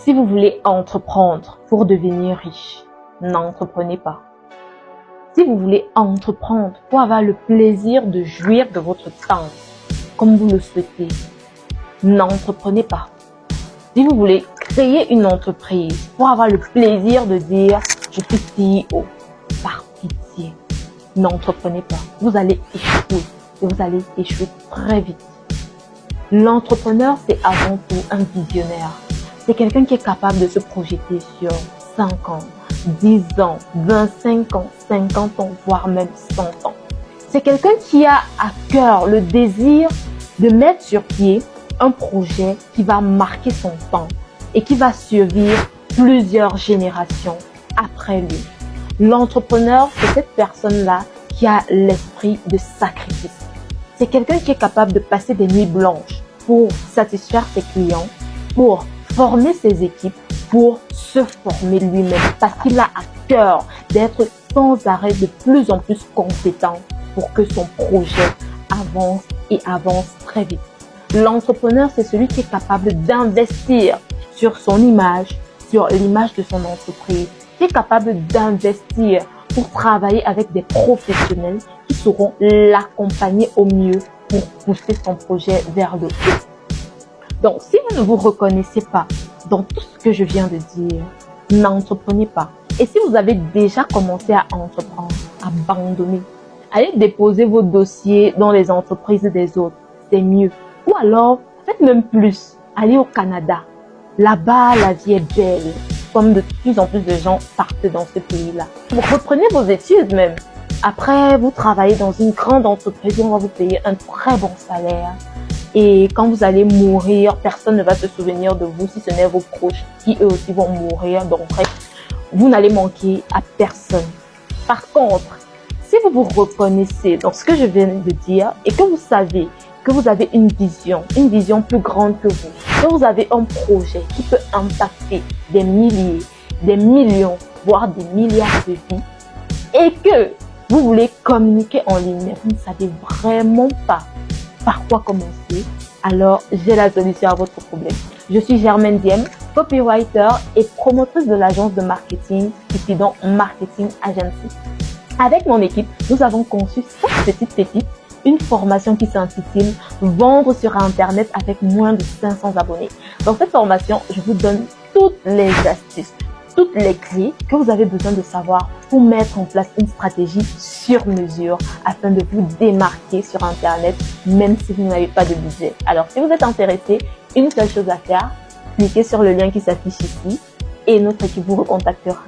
Si vous voulez entreprendre pour devenir riche, n'entreprenez pas. Si vous voulez entreprendre pour avoir le plaisir de jouir de votre temps, comme vous le souhaitez, n'entreprenez pas. Si vous voulez créer une entreprise pour avoir le plaisir de dire « je suis CEO », par pitié, n'entreprenez pas. Vous allez échouer et vous allez échouer très vite. L'entrepreneur, c'est avant tout un visionnaire. C'est quelqu'un qui est capable de se projeter sur 5 ans, 10 ans, 25 ans, 50 ans, voire même 100 ans. C'est quelqu'un qui a à cœur le désir de mettre sur pied un projet qui va marquer son temps et qui va survivre plusieurs générations après lui. L'entrepreneur, c'est cette personne-là qui a l'esprit de sacrifice. C'est quelqu'un qui est capable de passer des nuits blanches pour satisfaire ses clients, pour former ses équipes, pour se former lui-même, parce qu'il a à cœur d'être sans arrêt de plus en plus compétent pour que son projet avance et avance très vite. L'entrepreneur, c'est celui qui est capable d'investir sur son image, sur l'image de son entreprise, qui est capable d'investir pour travailler avec des professionnels qui sauront l'accompagner au mieux pour pousser son projet vers le haut. Donc, si vous ne vous reconnaissez pas dans tout ce que je viens de dire, n'entreprenez pas. Et si vous avez déjà commencé à entreprendre, abandonnez. Allez déposer vos dossiers dans les entreprises des autres, c'est mieux. Ou alors, faites même plus. Allez au Canada. Là-bas, la vie est belle. Comme de plus en plus de gens partent dans ce pays-là. Vous reprenez vos études même. Après, vous travaillez dans une grande entreprise où on va vous payer un très bon salaire. Et quand vous allez mourir, personne ne va se souvenir de vous si ce n'est vos proches qui eux aussi vont mourir. Donc, vous n'allez manquer à personne. Par contre, si vous vous reconnaissez dans ce que je viens de dire et que vous savez que vous avez une vision plus grande que vous avez un projet qui peut impacter des milliers, des millions, voire des milliards de vies, et que vous voulez communiquer en ligne, mais vous ne savez vraiment pas par quoi commencer, alors j'ai la solution à votre problème. Je suis Germaine Diem, copywriter et promotrice de l'agence de marketing Cupidon Marketing Agency. Avec mon équipe, nous avons conçu cette petite pépite, une formation qui s'intitule « Vendre sur Internet avec moins de 500 abonnés ». Dans cette formation, je vous donne toutes les astuces, toutes les clés que vous avez besoin de savoir pour mettre en place une stratégie sur mesure afin de vous démarquer sur Internet, même si vous n'avez pas de budget. Alors, si vous êtes intéressé, une seule chose à faire, cliquez sur le lien qui s'affiche ici et notre équipe vous recontactera.